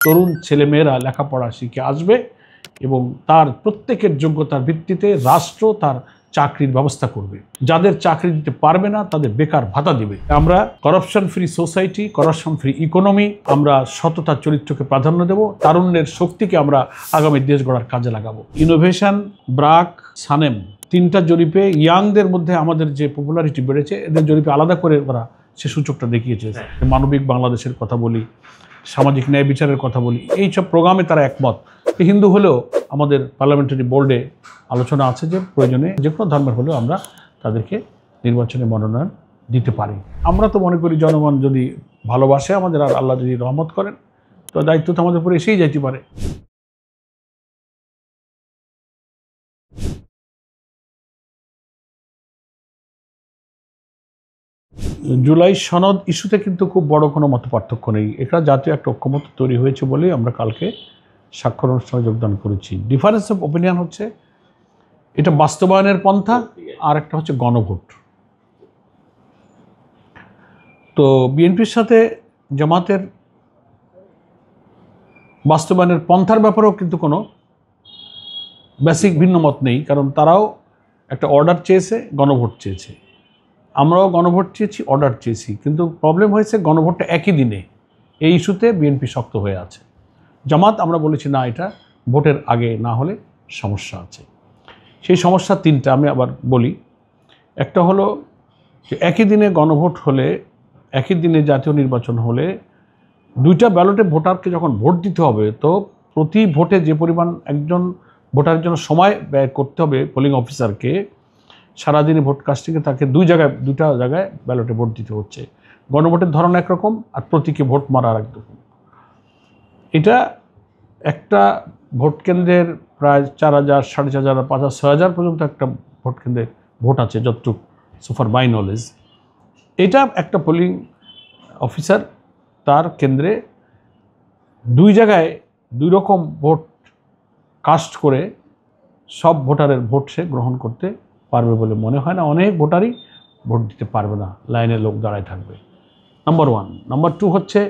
তরুণ ছেলেমেয়েরা লেখাপড়া শিখে আসবে এবং তার প্রত্যেকের যোগ্যতার ভিত্তিতে রাষ্ট্র তার চাকরির ব্যবস্থা করবে। যাদের চাকরি দিতে পারবে না তাদের বেকার ভাতা দিবে। আমরা corruption free society, corruption free economy, আমরা সততার চরিত্রকে প্রাধান্য দেব, তারুণ্যের শক্তিকে আমরা আগামী দেশ গড়ার কাজে লাগাবো। ইনোভেশন, ব্রাক, সানেম তিনটা জরিপে ইয়াংদের মধ্যে আমাদের যে পপুলারিটি বেড়েছে, এদের জরিপে আলাদা করে ওরা সে সূচকটা দেখিয়েছে। মানবিক বাংলাদেশের কথা বলি, সামাজিক ন্যায় বিচারের কথা বলি, এইসব প্রোগ্রামে তারা একমত। হিন্দু হলেও আমাদের পার্লামেন্টারি বোর্ডে আলোচনা আছে যে প্রয়োজনে যে কোনো ধর্মের হলেও আমরা তাদেরকে নির্বাচনে মনোনয়ন দিতে পারি। আমরা তো মনে করি জনগণ যদি ভালোবাসে আমাদের আর আল্লাহ যদি রহমত করেন তো দায়িত্ব তো আমাদের উপরে এসেই যাইতে পারে। জুলাই সনদ ইস্যুতে কিন্তু খুব বড় কোনো মত পার্থক্য নেই। এটা জাতীয় একটা ঐক্যমত তৈরি হয়েছে বলেই আমরা কালকে স্বাক্ষর অনুষ্ঠানে যোগদান করেছি। ডিফারেন্স অফ ওপিনিয়ন হচ্ছে এটা বাস্তবায়নের পন্থা, আর একটা হচ্ছে গণভোট। তো বিএনপির সাথে জামাতের বাস্তবায়নের পন্থার ব্যাপারেও কিন্তু কোনো বেসিক ভিন্ন মত নেই, কারণ তারাও একটা অর্ডার চেয়েছে, গণভোট চেয়েছে। আমরাও গণভোট চেয়েছি, অর্ডার চেয়েছি, কিন্তু প্রবলেম হয়েছে গণভোটটা একই দিনে। এই ইস্যুতে বিএনপি শক্ত হয়ে আছে। জামাত আমরা বলেছি না, এটা ভোটের আগে না হলে সমস্যা আছে। সেই সমস্যা তিনটা আমি আবার বলি। একটা হলো যে একই দিনে গণভোট হলে, একই দিনে জাতীয় নির্বাচন হলে দুইটা ব্যালটে ভোটারকে যখন ভোট দিতে হবে, তো প্রতি ভোটে যে পরিমাণ একজন ভোটারের জন্য সময় ব্যয় করতে হবে পোলিং অফিসারকে, সারাদিনে ভোট কাস্টিংয়ে তাকে দুইটা জায়গায় ব্যালটে ভোট দিতে হচ্ছে। গণভোটের ধরন একরকম আর প্রতীকে ভোট মারা আর একরকম। এটা একটা ভোট কেন্দ্রের প্রায় 4000, 4500, 5000, 6000 পর্যন্ত একটা ভোট কেন্দ্রে ভোট আছে যতটুকু সুপার মাই নলেজ। এটা একটা পোলিং অফিসার তার কেন্দ্রে দুই জায়গায় দুই রকম ভোট কাস্ট করে সব ভোটারের ভোট সে গ্রহণ করতে পারবে বলে মনে হয় না। অনেক ভোটারই ভোট দিতে পারবে না, লাইনে লোক দাঁড়ায় থাকবে। নাম্বার 1। নাম্বার 2 হচ্ছে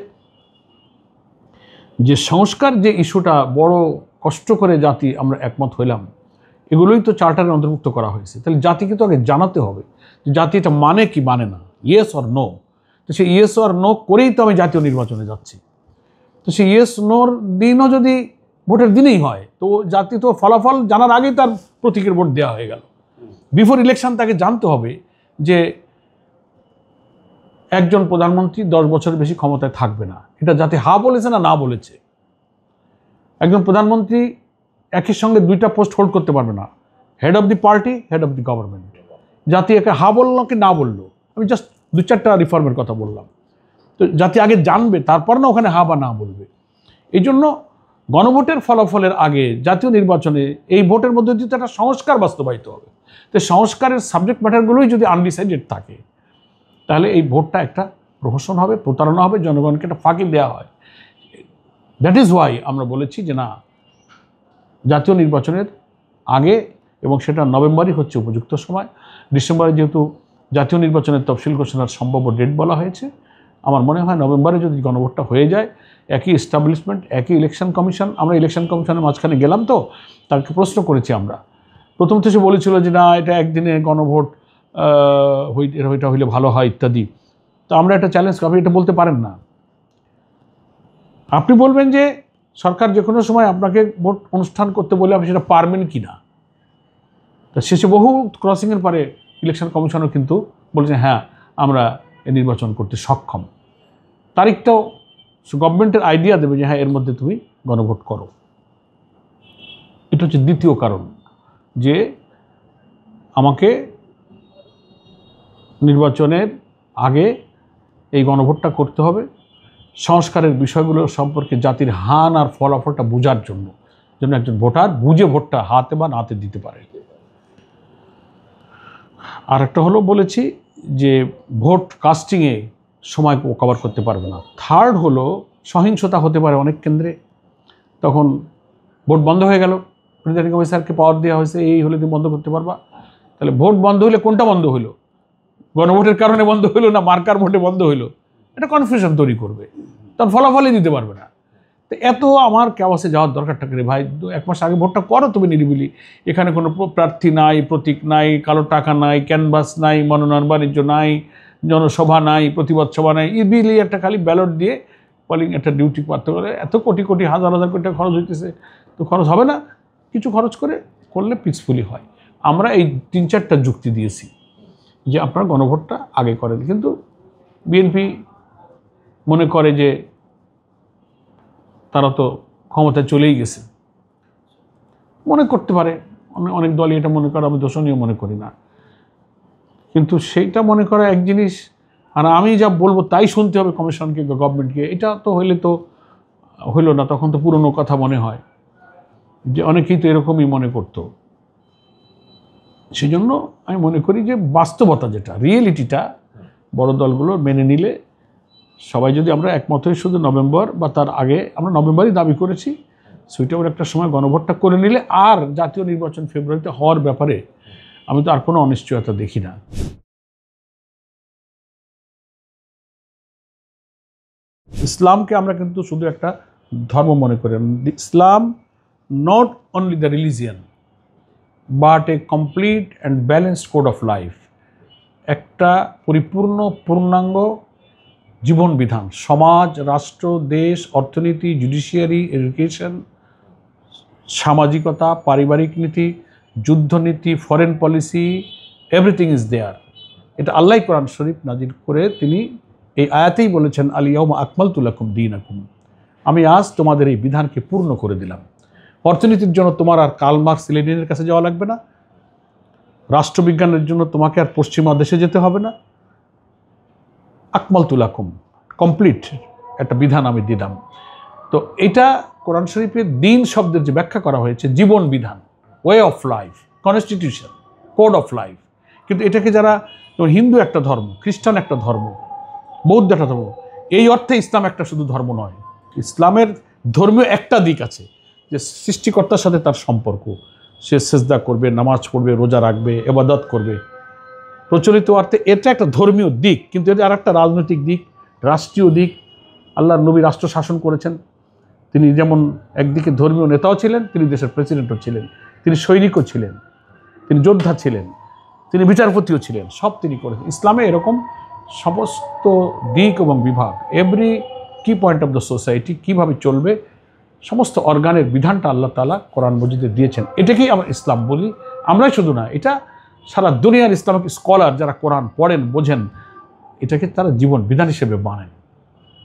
যে সংস্কার যে ইস্যুটা বড় কষ্ট করে জাতি আমরা একমত হইলাম, এগুলোই তো চার্টারে অন্তর্ভুক্ত করা হয়েছে। তাহলে জাতিকে তো আগে জানাতে হবে যে জাতি এটা মানে কি মানে না, ইয়েস অর নো। তো সেই ইয়েস অর নো করেই তো আমি জাতীয় নির্বাচনে যাচ্ছি। তো সেই ইয়েস নোর দিনও যদি ভোটের দিনেই হয়, তো জাতি তো ফলাফল জানার আগেই তার প্রতীকের ভোট দেওয়া হয়ে গেল। বিফোর ইলেকশন তাকে জানতে হবে যে একজন প্রধানমন্ত্রী 10 বছরের বেশি ক্ষমতায় থাকবে না, এটা জাতি হা বলেছে না বলেছে। একজন প্রধানমন্ত্রী একই সঙ্গে দুইটা পোস্ট হোল্ড করতে পারবে না, head of the party, head of the government. জাতি একে হা বললো কি না বললো, আমি জাস্ট 2-4টা রিফর্মের কথা বললাম। তো জাতি আগে জানবে, তারপর না ওখানে হা বা না বলবে। এই জন্য গণভোটের ফলাফলের আগে জাতীয় নির্বাচনে এই ভোটের মধ্যে যদি একটা সংস্কার বাস্তবায়িত হবে, তো সংস্কারের সাবজেক্ট ম্যাটারগুলোই যদি আনডিসাইডেড থাকে, তাহলে এই ভোটটা একটা প্রহসন হবে, প্রতারণা হবে, জনগণকে একটা ফাঁকি দেওয়া হয়। দ্যাট ইজ ওয়াই আমরা বলেছি যে না, জাতীয় নির্বাচনের আগে, এবং সেটা নভেম্বরই হচ্ছে উপযুক্ত সময়। ডিসেম্বরে যেহেতু জাতীয় নির্বাচনের তফসিল ঘোষণার সম্ভাব্য ডেট বলা হয়েছে, আমার মনে হয় নভেম্বরে যদি গণভোটটা হয়ে যায়, একই এস্টাবলিশমেন্ট, একই ইলেকশন কমিশন। আমরা ইলেকশন কমিশনের মাঝখানে গেলাম, তো তাকে প্রশ্ন করেছি আমরা। প্রথম থেকে বলেছিল যে না, এটা একদিনে গণভোট এটা হইলে ভালো হয় ইত্যাদি। তো আমরা একটা চ্যালেঞ্জ, আপনি এটা বলতে পারেন না। আপনি বলবেন যে সরকার যে কোনো সময় আপনাকে ভোট অনুষ্ঠান করতে বলে আপনি সেটা পারবেন কি না। তা শেষে বহু ক্রসিংয়ের পরে ইলেকশন কমিশনও কিন্তু বলেছে হ্যাঁ, আমরা নির্বাচন করতে সক্ষম। তারিখটাও গভর্নমেন্টের আইডিয়া দেবে যে হ্যাঁ, এর মধ্যে তুমি গণভোট করো। এটা হচ্ছে দ্বিতীয় কারণ যে আমাকে নির্বাচনের আগে এই গণভোটটা করতে হবে, সংস্কারের বিষয়গুলো সম্পর্কে জাতির হান আর ফলাফলটা বোঝার জন্য, যেন একজন ভোটার বুঝে ভোটটা হাতে বা নাতে দিতে পারে। আর একটা হলো বলেছি যে ভোট কাস্টিংয়ে সময় কভার করতে পারবে না। থার্ড হলো সহিংসতা হতে পারে অনেক কেন্দ্রে, তখন ভোট বন্ধ হয়ে গেল, প্রিসাইডিং অফিসারকে পাওয়ার দেওয়া হয়েছে, এই হলে তুমি বন্ধ করতে পারবা। তাহলে ভোট বন্ধ হলে কোনটা বন্ধ হলো, গণভোটের কারণে বন্ধ হলো না মার্কার ভোটে বন্ধ হলো, এটা কনফিউশন তৈরি করবে, তখন ফলাফলই দিতে পারবে না। তো এত আমার ক্যাওয়াসে যাওয়ার দরকারটা করে ভাই, 1 মাস আগে ভোটটা করো তুমি নিরিবিলি। এখানে কোনো প্রার্থী নাই, প্রতীক নাই, কালো টাকা নাই, ক্যানভাস নাই, মনোনয়ন বাণিজ্য নাই, জনসভা নাই, প্রতিবাদ সভা নাই, ইজিলি একটা খালি ব্যালট দিয়ে পলিং একটা ডিউটি করতে করে এত কোটি কোটি হাজার হাজার কোটি টাকা খরচ হইতেছে, তো খরচ হবে না? কিছু খরচ করলে পিসফুলি হয়। আমরা এই 3-4টা যুক্তি দিয়েছি যে আপনারা গণভোটটা আগে করেন, কিন্তু বিএনপি মনে করে যে তারা তো ক্ষমতায় চলেই গেছে, মনে করতে পারে, অনেক দলই এটা মনে করে, আমি দোষণীয় মনে করি না, কিন্তু সেইটা মনে করা এক জিনিস, আর আমি যা বলবো তাই শুনতে হবে কমিশনকে, গভর্নমেন্টকে, এটা তো হইলে তো হইল না, তখন তো পুরনো কথা মনে হয়, যে অনেকেই তো এরকমই মনে করতো। সেই জন্য আমি মনে করি যে বাস্তবতা যেটা, রিয়েলিটিটা বড় দলগুলো মেনে নিলে, সবাই যদি আমরা একমত হয়ে শুধু নভেম্বর বা তার আগে, আমরা নভেম্বরই দাবি করেছি, সুইটেবল একটা সময় গণভোটটা করে নিলে আর জাতীয় নির্বাচন ফেব্রুয়ারিতে হওয়ার ব্যাপারে আমি তো আর কোনো অনিশ্চয়তা দেখি না। ইসলামকে আমরা কিন্তু শুধু একটা ধর্ম মনে করি। Islam not only the religion but a complete and balanced code of life, একটা পরিপূর্ণ পূর্ণাঙ্গ জীবন বিধান, সমাজ, রাষ্ট্র, দেশ, অর্থনীতি, জুডিশিয়ারি, এডুকেশন, সামাজিকতা, পারিবারিক নীতি, যুদ্ধনীতি, foreign policy, everything is there. এটা আল্লাহ কোরআন শরীফ নাজিল করে তিনি এই আয়াতেই বলেছেন, আল ইয়াউমা আকমালতু লাকুম দীনাকুম, আমি আজ তোমাদের এই বিধানকে পূর্ণ করে দিলাম। অর্থনীতির জন্য তোমার আর কার্ল মার্কস, লেনিনের কাছে যাওয়া লাগবে না, রাষ্ট্রবিজ্ঞানের জন্য তোমাকে আর পশ্চিমা দেশে যেতে হবে না, আকমালতু লাকুম, কমপ্লিট একটা বিধান আমি দিলাম। তো এটা কোরআন শরীফের দিন শব্দের যে ব্যাখ্যা করা হয়েছে, জীবন বিধান, way of life, constitution, code of life. কিন্তু এটাকে যারা, হিন্দু একটা ধর্ম, খ্রিস্টান একটা ধর্ম, বৌদ্ধ একটা ধর্ম, এই অর্থে ইসলাম একটা শুধু ধর্ম নয়। ইসলামের ধর্মীয় একটা দিক আছে যে সৃষ্টিকর্তার সাথে তার সম্পর্ক, সে সেজদা করবে, নামাজ পড়বে, রোজা রাখবে, ইবাদত করবে, প্রচলিত অর্থে এটা একটা ধর্মীয় দিক। কিন্তু এটা আর একটা রাজনৈতিক দিক, রাষ্ট্রীয় দিক। আল্লাহর নবী রাষ্ট্র শাসন করেছেন, তিনি যেমন একদিকে ধর্মীয় নেতাও ছিলেন, তিনি দেশের প্রেসিডেন্টও ছিলেন, তিনি সৈনিকও ছিলেন, তিনি যোদ্ধা ছিলেন, তিনি বিচারপতিও ছিলেন, সব তিনি করেছেন। ইসলামে এরকম সমস্ত দিক এবং বিভাগ, এভরি কি পয়েন্ট অফ দ্য সোসাইটি কীভাবে চলবে, সমস্ত অর্গানের বিধানটা আল্লাহ তাআলা কোরআন মজিদে দিয়েছেন। এটাকেই আমরা ইসলাম বলি। আমরাই শুধু না, এটা সারা দুনিয়ার ইসলামিক স্কলার যারা কোরআন পড়েন, বোঝেন, এটাকে তারা জীবন বিধান হিসেবে মানেন,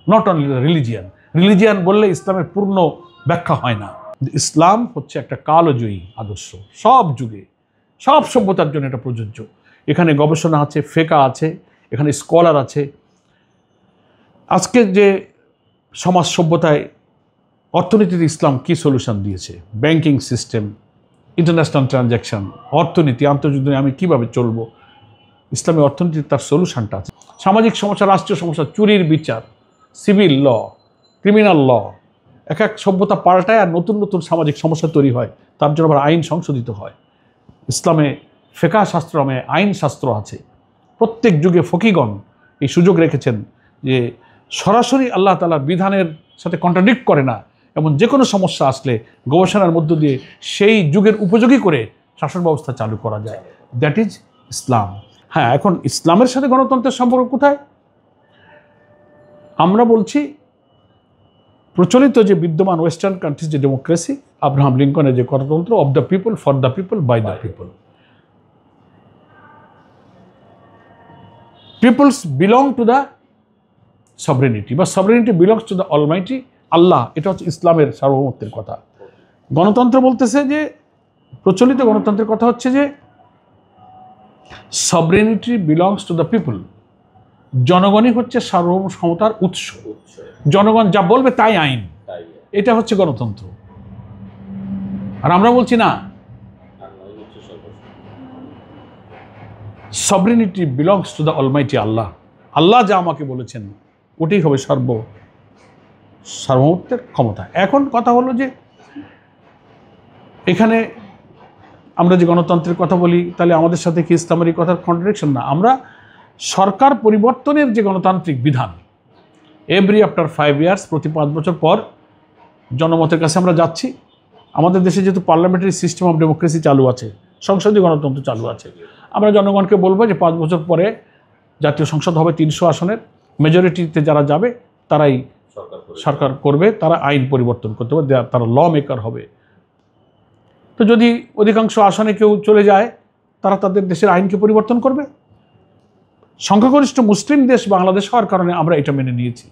নট অনলি রিলিজিয়ান। রিলিজিয়ান বললে ইসলামের পূর্ণ ব্যাখ্যা হয় না। ইসলাম হচ্ছে একটা কালজয়ী আদর্শ, সব যুগে, সব সভ্যতার জন্য এটা প্রযোজ্য। এখানে গবেষণা আছে, ফেকা আছে, এখানে স্কলার আছে। আজকে যে সমাজ সভ্যতায় অর্থনীতিতে ইসলাম কি সলিউশন দিয়েছে, ব্যাংকিং সিস্টেম, ইন্টারন্যাশনাল ট্রানজ্যাকশন, অর্থনীতি, আন্তর্জাতিক, আমি কিভাবে চলবো, ইসলামী অর্থনীতির তার সলিউশনটা আছে। সামাজিক সমস্যা, রাষ্ট্রীয় সমস্যা, চুরির বিচার, সিভিল ল, ক্রিমিনাল ল, এক এক সভ্যতা পাল্টায় আর নতুন নতুন সামাজিক সমস্যা তৈরি হয়, তার জন্য আবার আইন সংশোধিত হয়। ইসলামে ফেকা শাস্ত্র নামে আইন শাস্ত্র আছে। প্রত্যেক যুগে ফকিগণ এই সুযোগ রেখেছেন যে সরাসরি আল্লাহ তাআলার বিধানের সাথে কন্ট্রাডিক্ট করে না, এমন যে কোনো সমস্যা আসলে গবেষণার মধ্য দিয়ে সেই যুগের উপযোগী করে শাসন ব্যবস্থা চালু করা যায়। দ্যাট ইজ ইসলাম। হ্যাঁ, এখন ইসলামের সাথে গণতন্ত্রের সম্পর্ক কোথায়? আমরা বলছি প্রচলিত যে বিদ্যমান ওয়েস্টার্ন কান্ট্রিজ যে ডেমোক্রেসি, আব্রাহাম লিঙ্কনের যে গণতন্ত্র, of the people, for the people, by the people. Peoples belong to the sovereignty, বা sovereignty belongs to the almighty Allah. এটা হচ্ছে ইসলামের সার্বভৌমত্বের কথা। গণতন্ত্র বলতেছে যে, প্রচলিত গণতন্ত্রের কথা হচ্ছে যে সভরেনিটি বিলংস টু দ্য পিপল, জনগণই হচ্ছে সার্বভৌম ক্ষমতার উৎস, জনগণ যা বলবে তাই আইন, এটা হচ্ছে গণতন্ত্র। আর আমরা বলছি না, sovereignty belongs to the almighty Allah, Allah যা আমাকে বলেছেন ওটাই হবে সার্বভৌমত্বের ক্ষমতা। এখন কথা হলো যে এখানে আমরা যে গণতন্ত্রের কথা বলি, তাহলে আমাদের সাথে কি ইসলামের এই কথার কন্ট্রাডিকশন না? আমরা সরকার পরিবর্তনের যে গণতান্ত্রিক বিধান, এভরি আফটার 5 ইয়ার্স, প্রতি 5 বছর পর জনমতের কাছে আমরা যাচ্ছি। আমাদের দেশে যেহেতু পার্লামেন্টারি সিস্টেম অফ ডেমোক্রেসি চালু আছে, সংসদীয় গণতন্ত্র চালু আছে, আমরা জনগণকে বলবো যে 5 বছর পরে জাতীয় সংসদ হবে 300 আসনের, মেজরিটিতে যারা যাবে তারাই সরকার করবে, তারা আইন পরিবর্তন করতে হবে, তারা ল মেকার হবে। তো যদি অধিকাংশ আসনে কেউ চলে যায়, তারা তাদের দেশের আইনকে পরিবর্তন করবে। সংখ্যাগরিষ্ঠ মুসলিম দেশ বাংলাদেশ হওয়ার কারণে আমরা এটা মেনে নিয়েছি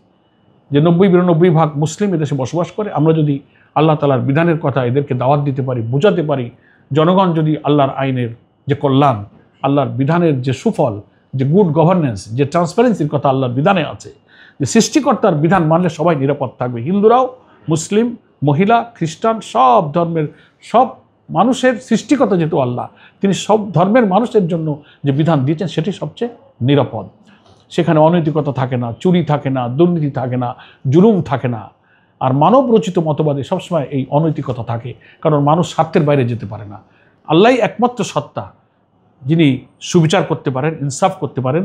যে 90-92 ভাগ মুসলিম এদেশে বসবাস করে। আমরা যদি আল্লাহ তাআলার বিধানের কথা এদেরকে দাওয়াত দিতে পারি, বোঝাতে পারি, জনগণ যদি আল্লাহর আইনের যে কল্যাণ, আল্লাহর বিধানের যে সুফল, যে গুড গভর্নেন্স, যে ট্রান্সপারেন্সির কথা আল্লাহর বিধানে আছে, যে সৃষ্টিকর্তার বিধান মানলে সবাই নিরাপদ থাকবে, হিন্দুরাও, মুসলিম, মহিলা, খ্রিস্টান, সব ধর্মের সব মানুষের সৃষ্টিকর্তা যেহেতু আল্লাহ, তিনি সব ধর্মের মানুষের জন্য যে বিধান দিয়েছেন সেটি সবচেয়ে নিরাপদ। সেখানে অনৈতিকতা থাকে না, চুরি থাকে না, দুর্নীতি থাকে না, জুলুম থাকে না। আর মানব রচিত মতবাদে সবসময় এই অনৈতিকতা থাকে, কারণ মানুষ স্বার্থের বাইরে যেতে পারে না। আল্লাহই একমাত্র সত্তা যিনি সুবিচার করতে পারেন, ইনসাফ করতে পারেন,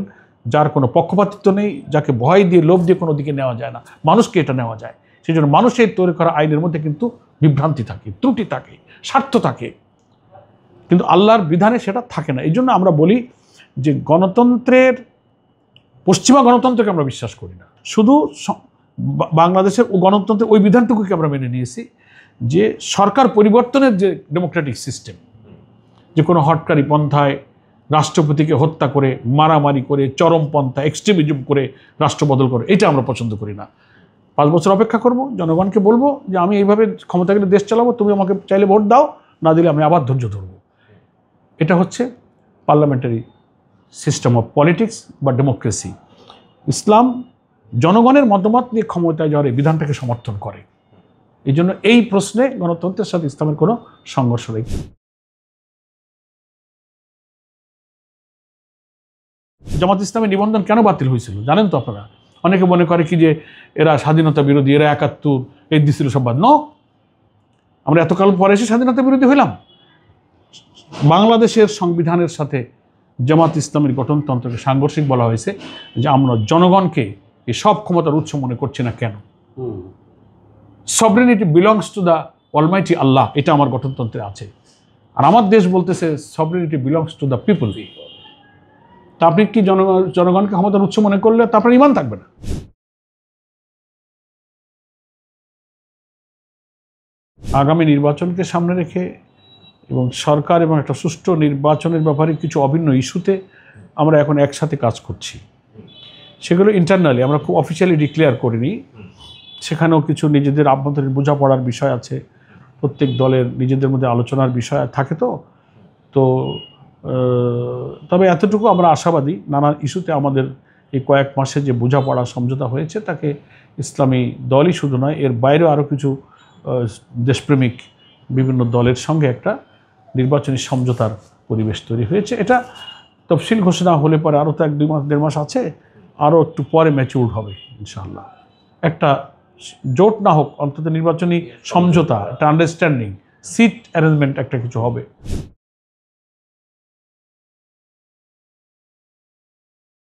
যার কোনো পক্ষপাতিত্ব নেই, যাকে ভয় দিয়ে লোভ দিয়ে কোনো দিকে নেওয়া যায় না, মানুষকে এটা নেওয়া যায়। সেই জন্য মানুষের তৈরি করা আইনের মধ্যে কিন্তু বিভ্রান্তি থাকে, ত্রুটি থাকে, স্বার্থ থাকে, কিন্তু আল্লাহর বিধানে সেটা থাকে না। এই জন্য আমরা বলি যে গণতন্ত্রের, পশ্চিমা গণতন্ত্রকে আমরা বিশ্বাস করি না, শুধু বাংলাদেশের গণতন্ত্রের ওই বিধানটুকুকে আমরা মেনে নিয়েছি যে সরকার পরিবর্তনের যে ডেমোক্রেটিক সিস্টেম, যে কোনো হটকারী পন্থায় রাষ্ট্রপতিকে হত্যা করে, মারামারি করে, চরমপন্থা এক্সট্রিমিজম করে রাষ্ট্র বদল করে, এটা আমরা পছন্দ করি না। 5 বছর অপেক্ষা করব, জনগণকে বলবো যে আমি এইভাবে ক্ষমতা গেলে দেশ চালাবো, তুমি আমাকে চাইলে ভোট দাও, না দিলে আমি আবার ধৈর্য ধরবো। এটা হচ্ছে পার্লামেন্টারি সিস্টেম অফ পলিটিক্স বা ডেমোক্রেসি। ইসলাম জনগণের মতামত নিয়ে ক্ষমতায় যাওয়ার এই বিধানটাকে সমর্থন করে। এই জন্য এই প্রশ্নে গণতন্ত্রের সাথে ইসলামের কোনো সংঘর্ষ নেই। জামাত ইসলামের নিবন্ধন কেন বাতিল হয়েছিল জানেন তো আপনারা? অনেকে মনে করে কি যে এরা স্বাধীনতা বিরোধী, এরা 71 এই দিছিল সব বাদ। আমরা এতকাল পরে এসে স্বাধীনতা বিরোধী হইলাম? বাংলাদেশের সংবিধানের সাথে জামাত ইসলামের গঠনতন্ত্রকে সাংঘর্ষিক বলা হয়েছে যে আমরা জনগণকে এই সব ক্ষমতার উৎস মনে করছি না কেন। Sovereignty belongs to the almighty Allah, এটা আমার গঠনতন্ত্রে আছে। আর আমার দেশ বলতেছে sovereignty belongs to the people. তা আপনি কি জনগণকে ক্ষমতার উৎস মনে করলে তারপর ইমান থাকবে না। আগামী নির্বাচনকে সামনে রেখে এবং সরকার এবং একটা সুষ্ঠু নির্বাচনের ব্যাপারে কিছু অভিন্ন ইস্যুতে আমরা এখন একসাথে কাজ করছি। সেগুলো ইন্টারনালি আমরা খুব অফিসিয়ালি ডিক্লেয়ার করিনি। সেখানেও কিছু নিজেদের আভ্যন্তরীণ বোঝাপড়ার বিষয় আছে, প্রত্যেক দলের নিজেদের মধ্যে আলোচনার বিষয় থাকে। তো তবে এতটুকু আমরা আশাবাদী, নানান ইস্যুতে আমাদের এই কয়েক মাসে যে বোঝাপড়া সমঝোতা হয়েছে তাকে ইসলামী দলই শুধু নয়, এর বাইরেও আরও কিছু দেশপ্রেমিক বিভিন্ন দলের সঙ্গে একটা নির্বাচনী সমঝোতার পরিবেশ তৈরি হয়েছে। এটা তফসিল ঘোষণা হলে পরে আরও তো 1-2 মাস 1.5 মাস আছে, আরও একটু পরে ম্যাচিউর হবে ইনশাআল্লাহ। একটা জোট না হোক, অন্তত নির্বাচনী সমঝোতা, একটা আন্ডারস্ট্যান্ডিং, সিট অ্যারেঞ্জমেন্ট একটা কিছু হবে।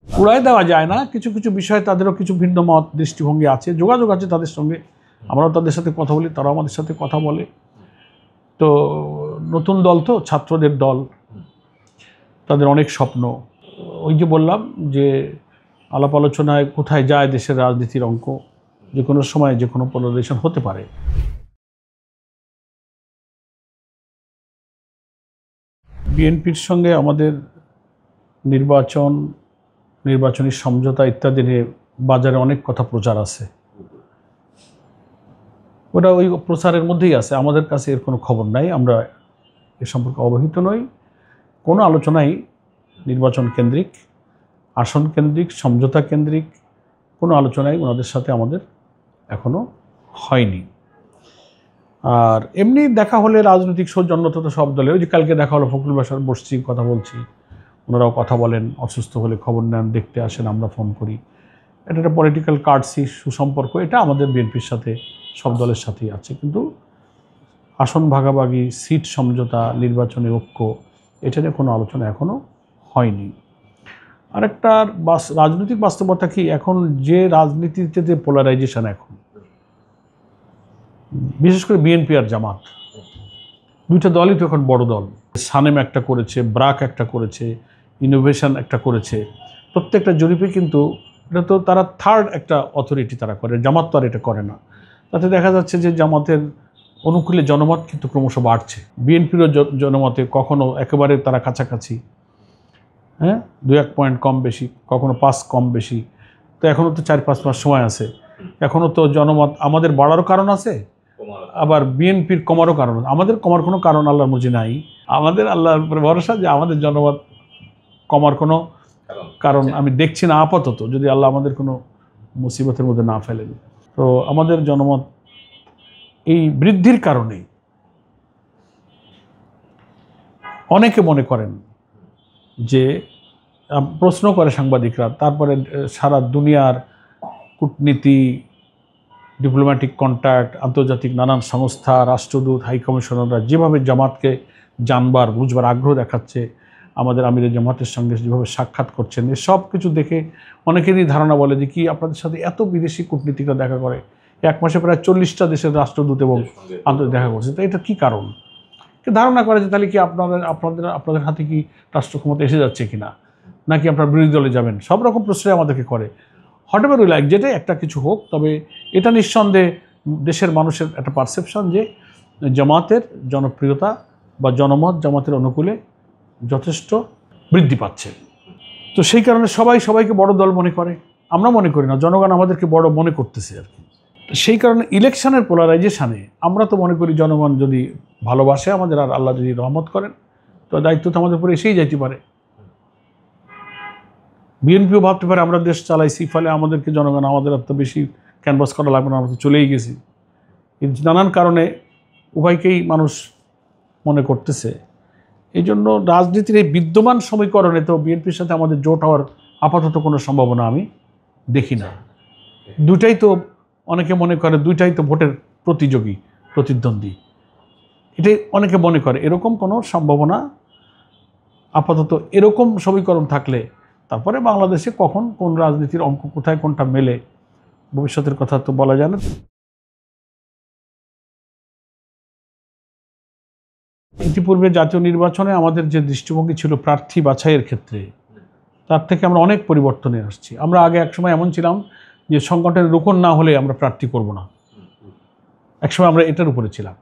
উড়াই দেওয়া যায় না, কিছু কিছু বিষয়ে তাদেরও কিছু ভিন্ন মত দৃষ্টিভঙ্গি আছে, যোগাযোগ আছে তাদের সঙ্গে, আমরাও তাদের সাথে কথা বলি, তারাও আমাদের সাথে কথা বলে। তো নতুন দল তো, ছাত্রদের দল, তাদের অনেক স্বপ্ন। ওই যে বললাম যে আলাপ আলোচনায় কোথায় যায় দেশের রাজনীতির অঙ্ক, যে কোনো সময় যে কোনো পোলারাইজেশন হতে পারে। বিএনপির সঙ্গে আমাদের নির্বাচনী সমঝোতা ইত্যাদি নিয়ে বাজারে অনেক কথা প্রচার আছে, ওটা ওই প্রচারের মধ্যেই আছে, আমাদের কাছে এর কোনো খবর নাই, আমরা এ সম্পর্কে অবহিত নই। কোনো আলোচনাই নির্বাচন কেন্দ্রিক, আসন কেন্দ্রিক, সমঝোতা কেন্দ্রিক কোনো আলোচনাই ওনাদের সাথে আমাদের এখনও হয়নি। আর এমনি দেখা হলে রাজনৈতিক সৌজন্যতা তো সব দলে, ওই যে কালকে দেখা হলো ফখরুল বাসার, বসছি, কথা বলছি, ওনারাও কথা বলেন, অসুস্থ হলে খবর নেন, দেখতে আসেন, আমরা ফোন করি। এটা একটা পলিটিক্যাল কার্ডসি সুসম্পর্ক, এটা আমাদের বিএনপির সাথে সব দলের সাথেই আছে। কিন্তু আসন ভাগাভাগি, সিট সমঝোতা, নির্বাচনী ঐক্য, এটা নিয়ে কোনো আলোচনা এখনও হয়নি। আরেকটা রাজনৈতিক বাস্তবতা কি, এখন যে রাজনীতিতে যে পোলারাইজেশন, এখন বিশেষ করে বিএনপি আর জামাত, দুইটা দলই তো এখন বড় দল। সানেম একটা করেছে, ব্রাক একটা করেছে, ইনোভেশন একটা করেছে। প্রত্যেকটা জরিপে কিন্তু এটা তো তারা থার্ড একটা অথরিটি তারা করে, জামাত তো আর এটা করে না। তাতে দেখা যাচ্ছে যে জামাতের অনুকূলে জনমত কিন্তু ক্রমশ বাড়ছে। বিএনপিরও জনমতে কখনো একেবারে তারা কাছাকাছি, হ্যাঁ, 2-1 পয়েন্ট কম বেশি, কখনো 5 কম বেশি। তো এখনও তো 4-5 মাস সময় আছে, এখনও তো জনমত আমাদের বাড়ারও কারণ আছে, আবার বিএনপির কমারও কারণ আছে। আমাদের কমার কোনো কারণ আল্লাহর মর্জি নাই, আমাদের আল্লাহর উপরে ভরসা যে আমাদের জনমত কমার কোনো কারণ আমি দেখছি না আপাতত, যদি আল্লাহ আমাদের কোনো মুসিবতের মধ্যে না ফেলেন। তো আমাদের জনমত এই বৃদ্ধির কারণেই অনেকে মনে করেন যে, প্রশ্ন করে সাংবাদিকরা, তারপরে সারা দুনিয়ার কূটনীতি, ডিপ্লোম্যাটিক কন্ট্যাক্ট, আন্তর্জাতিক নানান সংস্থা, রাষ্ট্রদূত, হাইকমিশনাররা যেভাবে জামাতকে জানবার বুঝবার আগ্রহ দেখাচ্ছে, আমাদের আমিরের জামাতের সঙ্গে যেভাবে সাক্ষাৎ করছেন, এসব কিছু দেখে অনেকেরই ধারণা বলে যে কি আপনাদের সাথে এত বিদেশি কূটনীতিকরা দেখা করে, 1 মাসে প্রায় 40টা দেশের রাষ্ট্রদূত এবং আন্তর্জাতিক দেখা করছে। তো এটা কী কারণ? ধারণা করে যে তাহলে কি আপনাদের হাতে কি রাষ্ট্র ক্ষমতা এসে যাচ্ছে কিনা, নাকি আপনার বিরোধী দলে যাবেন, সব রকম প্রশ্রয় আমাদেরকে করে। হটেভার উই লাইক, যেটাই একটা কিছু হোক, তবে এটা নিঃসন্দেহে দেশের মানুষের একটা পারসেপশন যে জামাতের জনপ্রিয়তা বা জনমত জামাতের অনুকূলে যথেষ্ট বৃদ্ধি পাচ্ছে। তো সেই কারণে সবাই সবাইকে বড় দল মনে করে, আমরা মনে করি না, জনগণ আমাদেরকে বড় মনে করতেছে আর কি। সেই কারণে ইলেকশনের পোলারাইজেশানে আমরা তো মনে করি জনগণ যদি ভালোবাসে আমাদের, আর আল্লাহ যদি রহমত করেন, তো দায়িত্ব তো আমাদের উপরে এসেই যাইতে পারে। বিএনপিও ভাবতে পারে আমরা দেশ চালাইছি, ফলে আমাদেরকে জনগণ আমাদের এত বেশি ক্যানভাস করা লাগবে না, আমরা তো চলেই গেছি। নানান কারণে উভয়কেই মানুষ মনে করতেছে। এই জন্য রাজনীতির এই বিদ্যমান সমীকরণে তো বিএনপির সাথে আমাদের জোট হওয়ার আপাতত কোনো সম্ভাবনা আমি দেখি না। দুটাই তো, অনেকে মনে করে দুইটাই তো ভোটের প্রতিদ্বন্দ্বী, এটাই অনেকে মনে করে। এরকম কোনো সম্ভাবনা আপাতত, এরকম সমীকরণ থাকলে তারপরে বাংলাদেশে কখন কোন রাজনীতির অঙ্ক কোথায় কোনটা মেলে, ভবিষ্যতের কথা তো বলা যায় না। ইতিপূর্বে জাতীয় নির্বাচনে আমাদের যে দৃষ্টিভঙ্গি ছিল প্রার্থী বাছাইয়ের ক্ষেত্রে, তার থেকে আমরা অনেক পরিবর্তনে আসছি। আমরা আগে একসময় এমন ছিলাম যে সংগঠনের রোকন না হলে আমরা প্রার্থী করব না, একসময় আমরা এটার উপরে ছিলাম।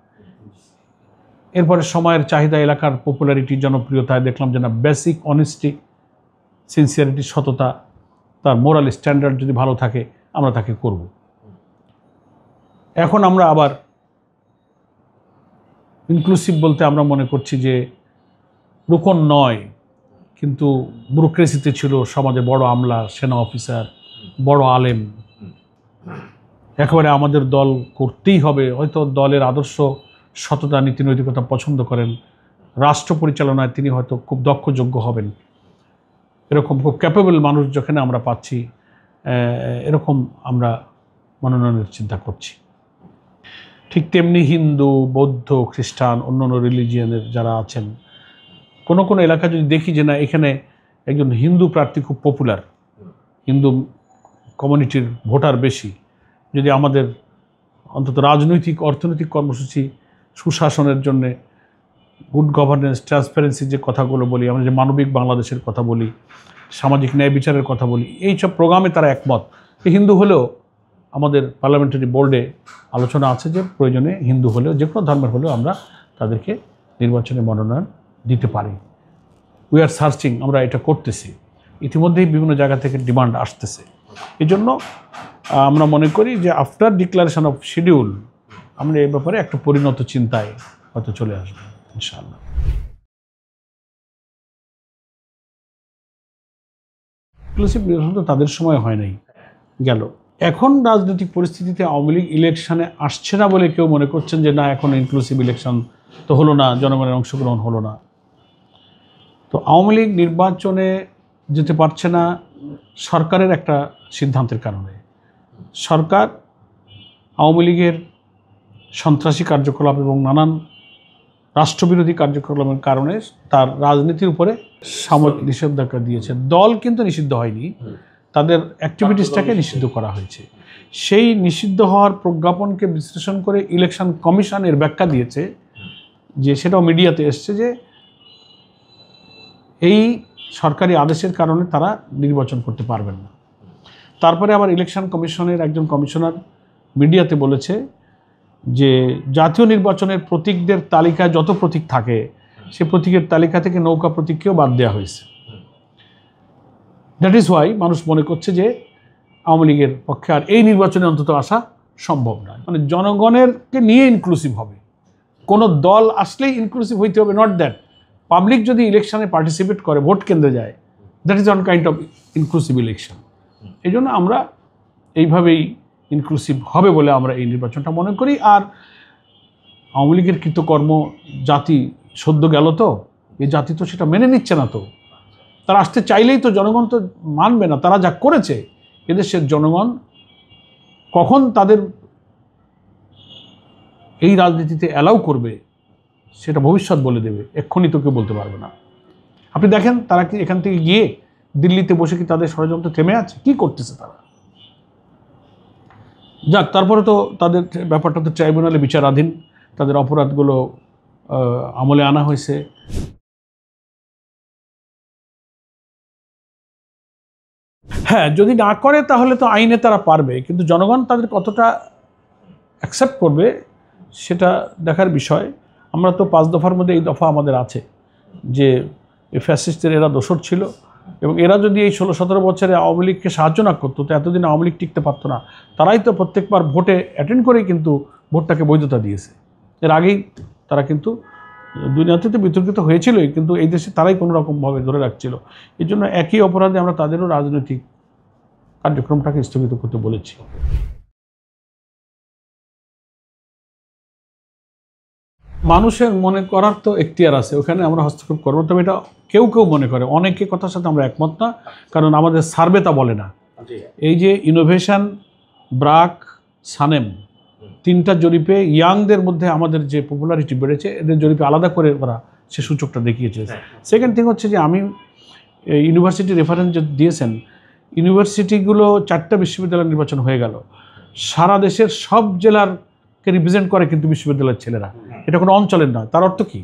এরপরে সময়ের চাহিদা, এলাকার পপুলারিটি, জনপ্রিয়তায় দেখলাম যে না, বেসিক অনেস্টি, সিনসিয়ারিটি, সততা, তার মোরাল স্ট্যান্ডার্ড যদি ভালো থাকে আমরা তাকে করব। এখন আমরা আবার ইনক্লুসিভ বলতে আমরা মনে করছি যে রোকন নয়, কিন্তু ব্যুরোক্রেসিতে ছিল সমাজে বড় আমলা, সেনা অফিসার, বড় আলেম, একেবারে আমাদের দল করতেই হবে, হয়তো দলের আদর্শ, সততা, নীতি নৈতিকতা পছন্দ করেন, রাষ্ট্র পরিচালনায় তিনি হয়তো খুব দক্ষ, যোগ্য হবেন, এরকম খুব ক্যাপেবল মানুষ যেখানে আমরা পাচ্ছি, এরকম আমরা মনোনয়নের চিন্তা করছি। ঠিক তেমনি হিন্দু, বৌদ্ধ, খ্রিস্টান, অন্যান্য রিলিজিয়নের যারা আছেন, কোনো কোনো এলাকা যদি দেখি যে না এখানে একজন হিন্দু প্রার্থী খুব পপুলার, হিন্দু কমিউনিটির ভোটার বেশি, যদি আমাদের অন্তত রাজনৈতিক অর্থনৈতিক কর্মসূচি, সুশাসনের জন্যে, গুড গভর্নেন্স, ট্রান্সপারেন্সি যে কথাগুলো বলি, আমরা যে মানবিক বাংলাদেশের কথা বলি, সামাজিক ন্যায় বিচারের কথা বলি, এইসব প্রোগ্রামে তারা একমত। হিন্দু হলেও আমাদের পার্লামেন্টারি বোর্ডে আলোচনা আছে যে প্রয়োজনে হিন্দু হলেও, যে কোনো ধর্মের হলেও আমরা তাদেরকে নির্বাচনে মনোনয়ন দিতে পারি। উই আর সার্চিং, আমরা এটা করতেছি, ইতিমধ্যেই বিভিন্ন জায়গা থেকে ডিমান্ড আসতেছে। এই জন্য আমরা মনে করি যে আফটার ডিক্লারেশন অফ শিডিউল আমরা এই ব্যাপারে একটা পরিণত চিন্তায় হয়তো চলে আসবো ইনশাআল্লাহ। ইনক্লুসিভ নির্বাচন তো তাদের সময় হয় নাই, গেল। এখন রাজনৈতিক পরিস্থিতিতে আওয়ামী লীগ ইলেকশনে আসছে না বলে কেউ মনে করছেন যে না এখন ইনক্লুসিভ ইলেকশন তো হলো না, জনগণের অংশগ্রহণ হলো না। তো আওয়ামী লীগ নির্বাচনে যেতে পারছে না সরকারের একটা সিদ্ধান্তের কারণে। সরকার আওয়ামী লীগের সন্ত্রাসী কার্যকলাপ এবং নানান রাষ্ট্রবিরোধী কার্যকলাপের কারণে তার রাজনীতির উপরে সাময়িক নিষেধাজ্ঞা দিয়েছে। দল কিন্তু নিষিদ্ধ হয়নি, তাদের অ্যাক্টিভিটিসটাকে নিষিদ্ধ করা হয়েছে। সেই নিষিদ্ধ হওয়ার প্রজ্ঞাপনকে বিশ্লেষণ করে ইলেকশন কমিশনের ব্যাখ্যা দিয়েছে, যে সেটাও মিডিয়াতে এসছে, যে এই সরকারি আদেশের কারণে তারা নির্বাচন করতে পারবেন না। তারপরে আবার ইলেকশন কমিশনের একজন কমিশনার মিডিয়াতে বলেছে যে জাতীয় নির্বাচনের প্রতীকদের তালিকায় যত প্রতীক থাকে সে প্রতীকের তালিকা থেকে নৌকা প্রতীককেও বাদ দেওয়া হয়েছে। দ্যাট ইজ ওয়াই মানুষ মনে করছে যে আওয়ামী লীগের পক্ষে আর এই নির্বাচনে অন্তত আসা সম্ভব নয়। মানে জনগণেরকে নিয়ে ইনক্লুসিভ হবে, কোনো দল আসলেই ইনক্লুসিভ হইতে হবে, নট দ্যাট পাবলিক যদি ইলেকশনে পার্টিসিপেট করে, ভোট কেন্দ্রে যায়, that is one kind of inclusive election. এই জন্য আমরা এইভাবেই ইনক্লুসিভ হবে বলে আমরা এই নির্বাচনটা মনে করি। আর আওয়ামী লীগের কৃতকর্ম জাতি সদ্য গেল, তো এই জাতি তো সেটা মেনে নিচ্ছে না। তো তারা আসতে চাইলেই তো জনগণ তো মানবে না। তারা যা করেছে এদেশের জনগণ কখন তাদের এই রাজনীতিতে অ্যালাউ করবে সেটা ভবিষ্যৎ বলে দেবে, এক্ষুনি তো কেউ বলতে পারবে না। আপনি দেখেন তারা কি এখান থেকে গিয়ে দিল্লিতে বসে কি তাদের ষড়যন্ত্র থেমে আছে? কি করতেছে তারা? যাক, তারপরে তো তাদের ব্যাপারটা তো ট্রাইব্যুনালে বিচারাধীন, তাদের অপরাধগুলো আমলে আনা হয়েছে। হ্যাঁ, যদি না করে তাহলে তো আইনে তারা পারবে, কিন্তু জনগণ তাদের কতটা অ্যাকসেপ্ট করবে সেটা দেখার বিষয়। আমরা তো 5 দফার মধ্যে এই দফা আমাদের আছে যে এই ফ্যাসিস্টদের এরা দোসর ছিল, এবং এরা যদি এই 16-17 বছরে আওয়ামী লীগকে সাহায্য না করতো তো এতদিন আওয়ামী লীগ টিকতে পারতো না। তারাই তো প্রত্যেকবার ভোটে অ্যাটেন্ড করেই কিন্তু ভোটটাকে বৈধতা দিয়েছে। এর আগেই তারা কিন্তু দুনিয়াতে বিতর্কিত হয়েছিলই, কিন্তু এই দেশে তারাই কোনো রকমভাবে ধরে রাখছিল। এই জন্য একই অপরাধে আমরা তাদেরও রাজনৈতিক কার্যক্রমটাকে স্থগিত করতে বলেছি। মানুষের মনে করার তো এখতিয়ার আছে, ওখানে আমরা হস্তক্ষেপ করবো। তবে এটা কেউ কেউ মনে করে, অনেকে কথার সাথে আমরা একমত না, কারণ আমাদের সার্ভে তা বলে না। এই যে ইনোভেশন, ব্রাক, সানেম, 3টা জরিপে ইয়াংদের মধ্যে আমাদের যে পপুলারিটি বেড়েছে, এদের জরিপে আলাদা করে ওরা সে সূচকটা দেখিয়েছে। সেকেন্ড থিং হচ্ছে যে আমি ইউনিভার্সিটি রেফারেন্স যে দিয়েছেন, ইউনিভার্সিটিগুলো 4টা বিশ্ববিদ্যালয় নির্বাচন হয়ে গেল, সারা দেশের সব জেলারকে রিপ্রেজেন্ট করে কিন্তু বিশ্ববিদ্যালয়ের ছেলেরা, এটা কোনো অঞ্চলের নয়। তার অর্থ কি?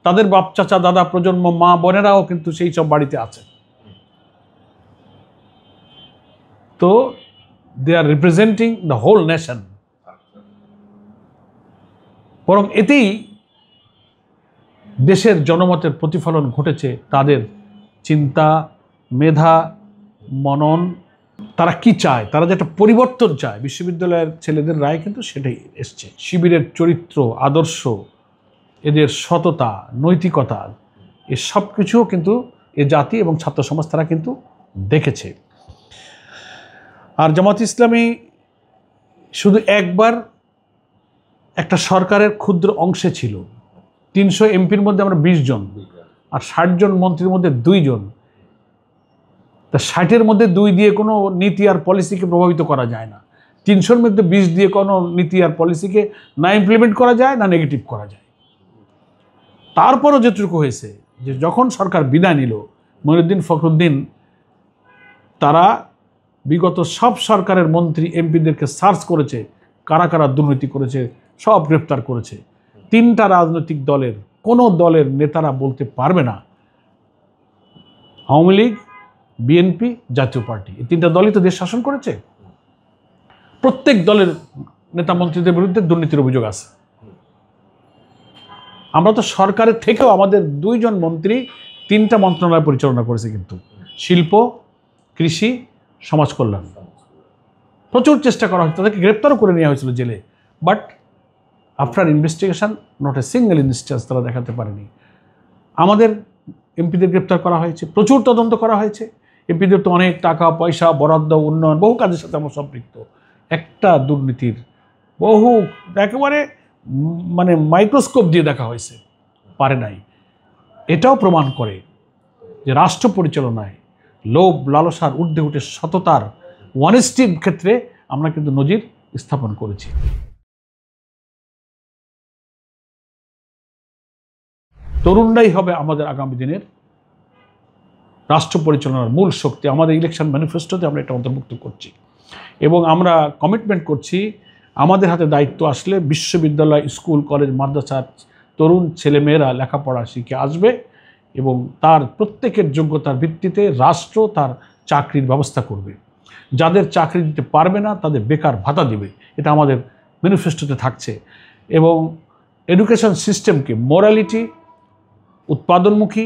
তাদের বাপ, চাচা, দাদা, প্রজন্ম, মা, বোনেরাও কিন্তু সেই সব বাড়িতে আছে। তো they are representing the whole nation. বরং এতেই দেশের জনমতের প্রতিফলন ঘটেছে, তাদের চিন্তা, মেধা, মনন, তারা কি চায়, তারা যে একটা পরিবর্তন চায়। বিশ্ববিদ্যালয়ের ছেলেদের রায় কিন্তু সেটাই এসছে। শিবিরের চরিত্র, আদর্শ, এদের সততা, নৈতিকতা, এ সব কিছুও কিন্তু এ জাতি এবং ছাত্র সমাজ তারা কিন্তু দেখেছে। আর জামাত ইসলামী শুধু একবার একটা সরকারের ক্ষুদ্র অংশে ছিল। 300 এমপির মধ্যে আমরা 20 জন, আর 60 জন মন্ত্রীর মধ্যে 2 জন। তা 60-এর মধ্যে 2 দিয়ে কোনো নীতি আর পলিসিকে প্রভাবিত করা যায় না। 300-র মধ্যে 20 দিয়ে কোনো নীতি আর পলিসিকে না ইমপ্লিমেন্ট করা যায়, না নেগেটিভ করা যায়। তারপরও যেটুকু হয়েছে, যে যখন সরকার বিদায় নিল, মঈনুদ্দিন ফখরুদ্দিন তারা বিগত সব সরকারের মন্ত্রী এমপিদেরকে সার্চ করেছে, কারা কারা দুর্নীতি করেছে সব গ্রেফতার করেছে। 3টা রাজনৈতিক দলের কোনো দলের নেতারা বলতে পারবে না, আওয়ামী লীগ, বিএনপি, জাতীয় পার্টি, এই 3টা দলই তো দেশ শাসন করেছে। প্রত্যেক দলের নেতা মন্ত্রীদের বিরুদ্ধে দুর্নীতির অভিযোগ আছে। আমরা তো সরকারের থেকেও আমাদের 2 জন মন্ত্রী 3টা মন্ত্রণালয় পরিচালনা করেছে, কিন্তু শিল্প, কৃষি, সমাজ কল্যাণ। প্রচুর চেষ্টা করা হয়েছে, তাদেরকে গ্রেপ্তারও করে নেওয়া হয়েছিল জেলে, but after investigation not a single instance তারা দেখাতে পারেনি। আমাদের এমপিদের গ্রেপ্তার করা হয়েছে, প্রচুর তদন্ত করা হয়েছে। এমপিদের তো অনেক টাকা পয়সা, বরাদ্দ, উন্নয়ন, বহু কাজের সাথে আমরা সম্পৃক্ত। একটা দুর্নীতির বহু একেবারে মানে মাইক্রোস্কোপ দিয়ে দেখা হয়েছে, পারে নাই। এটাও প্রমাণ করে যে রাষ্ট্র পরিচালনায় লোভ লালসার ঊর্ধ্বে উঠে সততার, অনেস্টির ক্ষেত্রে আমরা কিন্তু নজির স্থাপন করেছি। তরুণরাই হবে আমাদের আগামী দিনের রাষ্ট্র পরিচালনার মূল শক্তি। আমাদের ইলেকশন ম্যানিফেস্টোতে আমরা এটা অন্তর্ভুক্ত করছি। এবং আমরা কমিটমেন্ট করছি আমাদের হাতে দায়িত্ব আসলে বিশ্ববিদ্যালয়, স্কুল, কলেজ, মাদ্রাসার তরুণ ছেলেমেয়েরা লেখাপড়া শিখে আসবে এবং তার প্রত্যেকের যোগ্যতার ভিত্তিতে রাষ্ট্র তার চাকরির ব্যবস্থা করবে। যাদের চাকরি দিতে পারবে না তাদের বেকার ভাতা দেবে, এটা আমাদের ম্যানিফেস্টোতে থাকছে। এবং এডুকেশন সিস্টেমকে মোরালিটি, উৎপাদনমুখী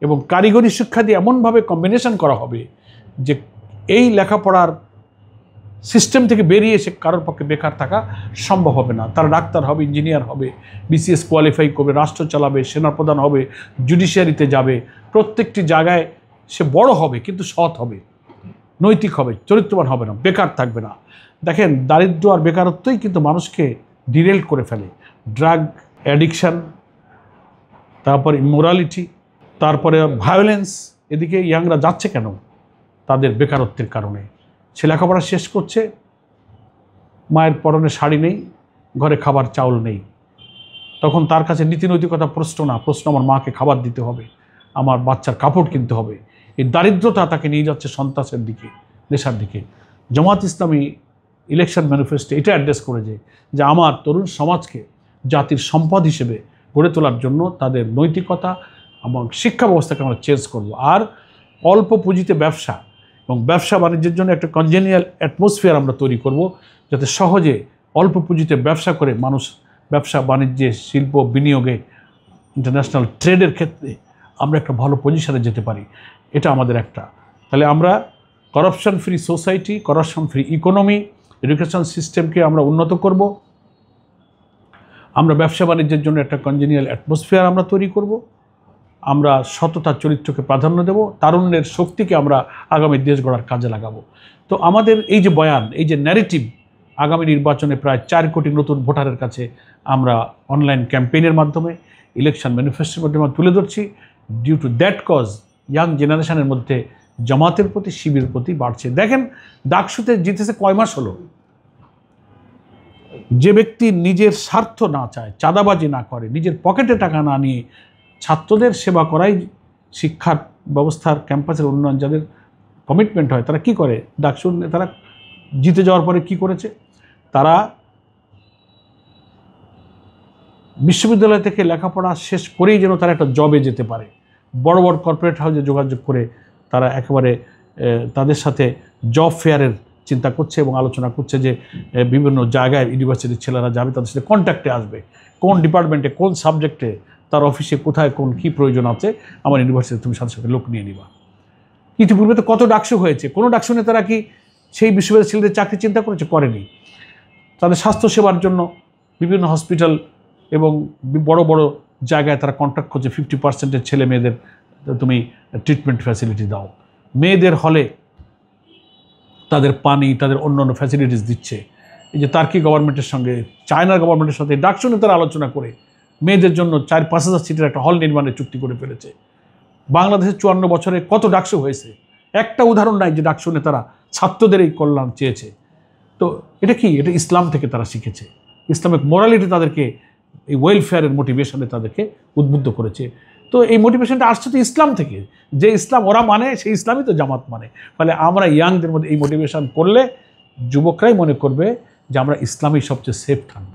এবং কারিগরি শিক্ষা দিয়ে এমনভাবে কম্বিনেশন করা হবে যে এই লেখাপড়ার সিস্টেম থেকে বেরিয়ে এসে কারোর পক্ষে বেকার থাকা সম্ভব হবে না। তারা ডাক্তার হবে, ইঞ্জিনিয়ার হবে, বিসিএস কোয়ালিফাই করবে, রাষ্ট্র চালাবে, সেনাপ্রধান হবে, জুডিশিয়ারিতে যাবে, প্রত্যেকটি জায়গায় সে বড় হবে কিন্তু সৎ হবে, নৈতিক হবে, চরিত্রবান হবে না, বেকার থাকবে না। দেখেন, দারিদ্র আর বেকারত্বই কিন্তু মানুষকে ডিরেল করে ফেলে। ড্রাগ অ্যাডিকশান, তারপরে ইমোরালিটি, তারপরে ভায়োলেন্স, এদিকে ইয়াংরা যাচ্ছে কেন? তাদের বেকারত্বের কারণে। সে লেখাপড়া শেষ করছে, মায়ের পরনে শাড়ি নেই, ঘরে খাবার চাউল নেই, তখন তার কাছে নীতিনৈতিকতা প্রশ্ন না, প্রশ্ন আমার মাকে খাবার দিতে হবে, আমার বাচ্চার কাপড় কিনতে হবে। এই দারিদ্রতা তাকে নিয়ে যাচ্ছে সন্ত্রাসের দিকে, নেশার দিকে। জামাত ইসলামী ইলেকশন ম্যানিফেস্টো এটা অ্যাড্রেস করেছে যে আমার তরুণ সমাজকে জাতির সম্পদ হিসেবে গড়ে তোলার জন্য তাদের নৈতিকতা এবং শিক্ষা ব্যবস্থাকে আমরা চেঞ্জ করব। আর অল্প পুঁজিতে ব্যবসা এবং ব্যবসা বাণিজ্যের জন্য একটা কনজেনিয়াল অ্যাটমসফিয়ার আমরা তৈরি করব, যাতে সহজে অল্প পুঁজিতে ব্যবসা করে মানুষ ব্যবসা বাণিজ্যে, শিল্প বিনিয়োগে, ইন্টারন্যাশনাল ট্রেডের ক্ষেত্রে আমরা একটা ভালো পজিশনে যেতে পারি। এটা আমাদের একটা। তাহলে আমরা corruption free society, corruption free economy, education সিস্টেমকে আমরা উন্নত করব। আমরা ব্যবসা বাণিজ্যের জন্য একটা কনজেনিয়াল অ্যাটমসফিয়ার আমরা তৈরি করব। আমরা সততার চরিত্রকে প্রাধান্য দেব, তারুণ্যের শক্তিকে আমরা আগামী দেশ গড়ার কাজে লাগাবো। তো আমাদের এই যে বয়ান, এই যে ন্যারেটিভ, আগামী নির্বাচনে প্রায় 4 কোটি নতুন ভোটারের কাছে আমরা অনলাইন ক্যাম্পেইনের মাধ্যমে, ইলেকশন ম্যানিফেস্টোর মাধ্যমে তুলে ধরছি। Due to that cause young জেনারেশনের মধ্যে জামাতের প্রতি, শিবিরের প্রতি বাড়ছে। দেখেন, ডাকসুতে জিতেছে কয় মাস হলো। যে ব্যক্তি নিজের স্বার্থ না চায়, চাঁদাবাজি না করে, নিজের পকেটে টাকা না নিয়ে ছাত্রদের সেবা করাই শিক্ষার ব্যবস্থার, ক্যাম্পাসের উন্নয়ন যাদের কমিটমেন্ট হয়, তারা কি করে? ডাকসুর তারা জিতে যাওয়ার পরে কি করেছে? তারা বিশ্ববিদ্যালয় থেকে লেখাপড়া শেষ করেই যেন তারা একটা জবে যেতে পারে, বড় বড় কর্পোরেট হাউসে যোগাযোগ করে তারা একেবারে তাদের সাথে জব ফেয়ারের চিন্তা করছে এবং আলোচনা করছে যে বিভিন্ন জায়গায় ইউনিভার্সিটির ছেলেরা যাবে, তাদের সাথে কন্ট্যাক্টে আসবে, কোন ডিপার্টমেন্টে, কোন সাবজেক্টে, তার অফিসে কোথায় কোন কী প্রয়োজন আছে, আমার ইউনিভার্সিটি তুমি সাথে সাথে লোক নিয়ে নিবা। ইতিপূর্বে তো কত ডাকসু হয়েছে, কোনো ডাকসু নেতারা কি সেই বিশ্ববিদ্যালয়ের ছেলেদের চাকরি চিন্তা করেছে? করেনি। তাদের স্বাস্থ্যসেবার জন্য বিভিন্ন হসপিটাল এবং বড় বড় জায়গায় তারা কন্ট্রাক্ট করছে, 50% ছেলে মেয়েদের তুমি ট্রিটমেন্ট ফ্যাসিলিটি দাও। মেয়েদের হলে তাদের পানি, তাদের অন্য অন্য ফ্যাসিলিটিস দিচ্ছে। এই যে তার্কি গভর্নমেন্টের সঙ্গে, চায়নার গভর্নমেন্টের সাথে ডাকসু নেতারা আলোচনা করে মেয়েদের জন্য 4-5 হাজার সিটের একটা হল নির্মাণের চুক্তি করে ফেলেছে। বাংলাদেশের 54 বছরে কত ডাকসু হয়েছে, একটা উদাহরণ নাই যে ডাকসু নেতারা ছাত্রদের এই কল্যাণ চেয়েছে। তো এটা কি? এটা ইসলাম থেকে তারা শিখেছে। ইসলামিক মোরালিটি তাদেরকে, এই ওয়েলফেয়ারের মোটিভেশনে তাদেরকে উদ্বুদ্ধ করেছে। তো এই মোটিভেশনটা আসছে তো ইসলাম থেকে। যে ইসলাম ওরা মানে, সেই ইসলামই তো জামাত মানে। ফলে আমরা ইয়াংদের মধ্যে এই মোটিভেশন করলে যুবকরাই মনে করবে যে আমরা ইসলামই সবচেয়ে সেফ থাকব।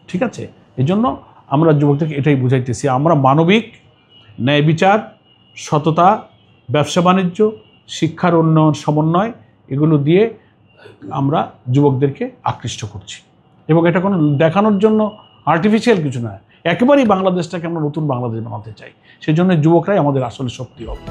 ঠিক আছে? এই জন্য আমরা যুবকদেরকে এটাই বুঝাইতেছি, আমরা মানবিক, ন্যায় বিচার, সততা, ব্যবসা বাণিজ্য, শিক্ষার উন্নয়ন, সমন্বয়, এগুলো দিয়ে আমরা যুবকদেরকে আকৃষ্ট করছি। এবং এটা কোনো দেখানোর জন্য আর্টিফিশিয়াল কিছু নয়, একেবারেই বাংলাদেশটাকে আমরা নতুন বাংলাদেশ বানাতে চাই। সেই জন্য যুবকরাই আমাদের আসলে শক্তি হবে।